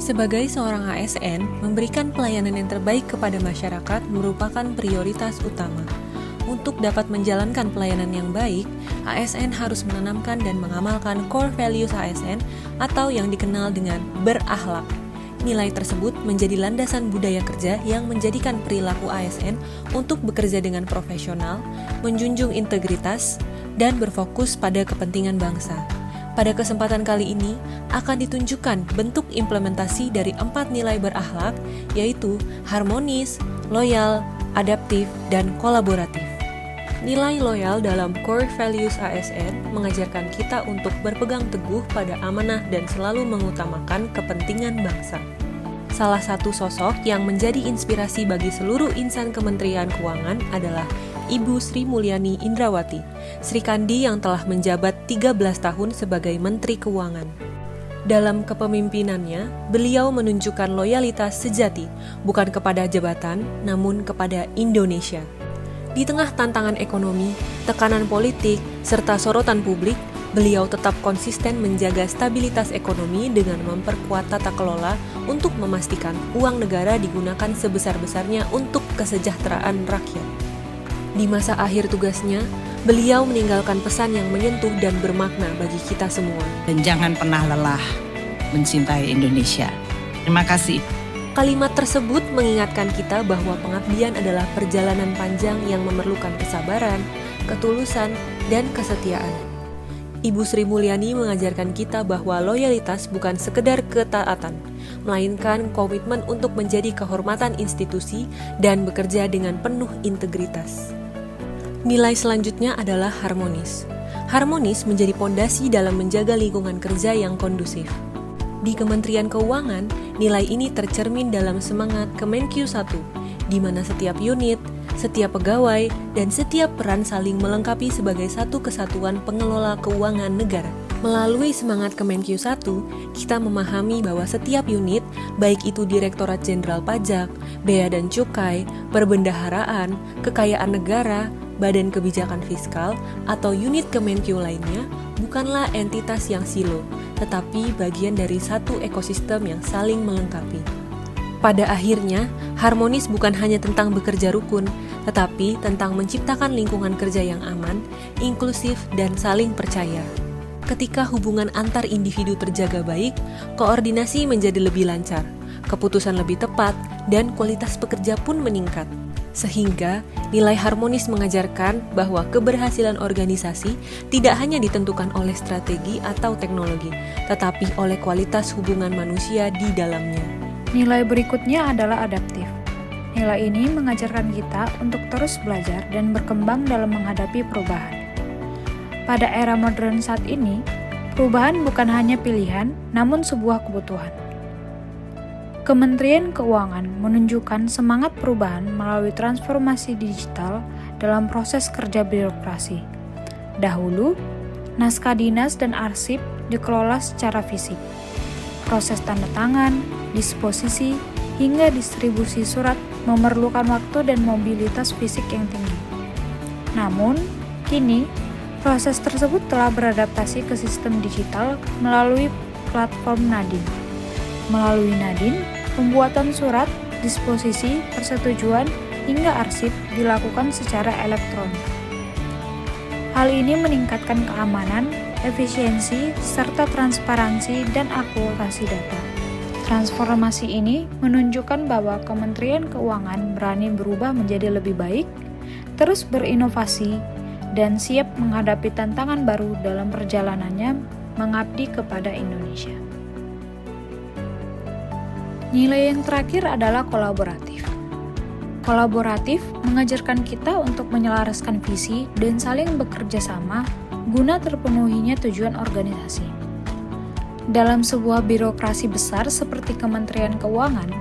Sebagai seorang ASN, memberikan pelayanan yang terbaik kepada masyarakat merupakan prioritas utama. Untuk dapat menjalankan pelayanan yang baik, ASN harus menanamkan dan mengamalkan core values ASN atau yang dikenal dengan berakhlak. Nilai tersebut menjadi landasan budaya kerja yang menjadikan perilaku ASN untuk bekerja dengan profesional, menjunjung integritas, dan berfokus pada kepentingan bangsa. Pada kesempatan kali ini akan ditunjukkan bentuk implementasi dari 4 nilai berakhlak, yaitu harmonis, loyal, adaptif, dan kolaboratif. Nilai loyal dalam core values ASN mengajarkan kita untuk berpegang teguh pada amanah dan selalu mengutamakan kepentingan bangsa. Salah satu sosok yang menjadi inspirasi bagi seluruh insan Kementerian Keuangan adalah Ibu Sri Mulyani Indrawati, Sri Kandi yang telah menjabat 13 tahun sebagai Menteri Keuangan. Dalam kepemimpinannya, beliau menunjukkan loyalitas sejati, bukan kepada jabatan, namun kepada Indonesia. Di tengah tantangan ekonomi, tekanan politik, serta sorotan publik, beliau tetap konsisten menjaga stabilitas ekonomi dengan memperkuat tata kelola untuk memastikan uang negara digunakan sebesar-besarnya untuk kesejahteraan rakyat. Di masa akhir tugasnya, beliau meninggalkan pesan yang menyentuh dan bermakna bagi kita semua. Dan jangan pernah lelah mencintai Indonesia. Terima kasih. Kalimat tersebut mengingatkan kita bahwa pengabdian adalah perjalanan panjang yang memerlukan kesabaran, ketulusan, dan kesetiaan. Ibu Sri Mulyani mengajarkan kita bahwa loyalitas bukan sekedar ketaatan, melainkan komitmen untuk menjadi kehormatan institusi dan bekerja dengan penuh integritas. Nilai selanjutnya adalah harmonis. Harmonis menjadi pondasi dalam menjaga lingkungan kerja yang kondusif. Di Kementerian Keuangan, nilai ini tercermin dalam semangat Kemenq 1, di mana setiap unit, setiap pegawai, dan setiap peran saling melengkapi sebagai satu kesatuan pengelola keuangan negara. Melalui semangat Kemenq 1, kita memahami bahwa setiap unit, baik itu Direktorat Jenderal Pajak, Bea dan Cukai, Perbendaharaan, Kekayaan Negara, Badan Kebijakan Fiskal, atau unit Kemenq lainnya, bukanlah entitas yang silo, tetapi bagian dari satu ekosistem yang saling melengkapi. Pada akhirnya, harmonis bukan hanya tentang bekerja rukun, tetapi tentang menciptakan lingkungan kerja yang aman, inklusif, dan saling percaya. Ketika hubungan antar individu terjaga baik, koordinasi menjadi lebih lancar, keputusan lebih tepat, dan kualitas pekerja pun meningkat. Sehingga, nilai harmonis mengajarkan bahwa keberhasilan organisasi tidak hanya ditentukan oleh strategi atau teknologi, tetapi oleh kualitas hubungan manusia di dalamnya. Nilai berikutnya adalah adaptif. Nilai ini mengajarkan kita untuk terus belajar dan berkembang dalam menghadapi perubahan. Pada era modern saat ini, perubahan bukan hanya pilihan, namun sebuah kebutuhan. Kementerian Keuangan menunjukkan semangat perubahan melalui transformasi digital dalam proses kerja birokrasi. Dahulu, naskah dinas dan arsip dikelola secara fisik. Proses tanda tangan, disposisi, hingga distribusi surat memerlukan waktu dan mobilitas fisik yang tinggi. Namun, kini proses tersebut telah beradaptasi ke sistem digital melalui platform Nadin. Melalui Nadin, pembuatan surat, disposisi, persetujuan, hingga arsip dilakukan secara elektronik. Hal ini meningkatkan keamanan, efisiensi, serta transparansi dan akurasi data. Transformasi ini menunjukkan bahwa Kementerian Keuangan berani berubah menjadi lebih baik, terus berinovasi, dan siap menghadapi tantangan baru dalam perjalanannya mengabdi kepada Indonesia. Nilai yang terakhir adalah kolaboratif. Kolaboratif mengajarkan kita untuk menyelaraskan visi dan saling bekerja sama guna terpenuhinya tujuan organisasi. Dalam sebuah birokrasi besar seperti Kementerian Keuangan,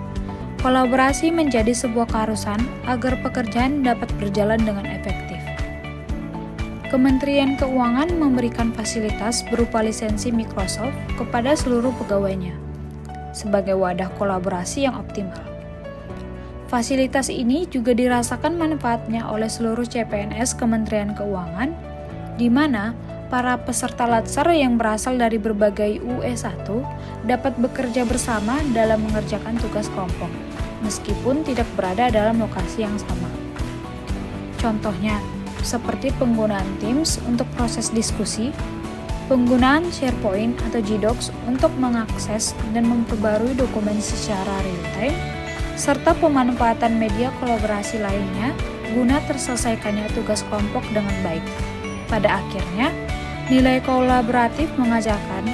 kolaborasi menjadi sebuah keharusan agar pekerjaan dapat berjalan dengan efektif. Kementerian Keuangan memberikan fasilitas berupa lisensi Microsoft kepada seluruh pegawainya, sebagai wadah kolaborasi yang optimal. Fasilitas ini juga dirasakan manfaatnya oleh seluruh CPNS Kementerian Keuangan, di mana para peserta Latsar yang berasal dari berbagai UE1 dapat bekerja bersama dalam mengerjakan tugas kelompok, meskipun tidak berada dalam lokasi yang sama. Contohnya, seperti penggunaan Teams untuk proses diskusi, penggunaan SharePoint atau Gdocs untuk mengakses dan memperbarui dokumen secara real-time, serta pemanfaatan media kolaborasi lainnya guna terselesaikannya tugas kelompok dengan baik. Pada akhirnya, nilai kolaboratif mengajarkan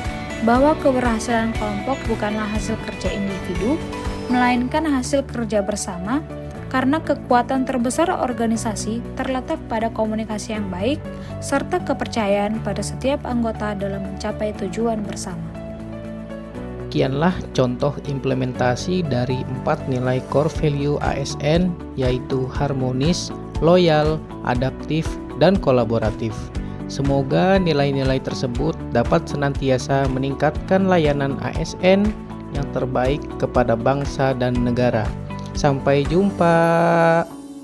bahwa keberhasilan kelompok bukanlah hasil kerja individu, melainkan hasil kerja bersama, karena kekuatan terbesar organisasi terletak pada komunikasi yang baik serta kepercayaan pada setiap anggota dalam mencapai tujuan bersama. Sekianlah contoh implementasi dari 4 nilai core value ASN, yaitu harmonis, loyal, adaptif, dan kolaboratif. Semoga nilai-nilai tersebut dapat senantiasa meningkatkan layanan ASN yang terbaik kepada bangsa dan negara. Sampai jumpa.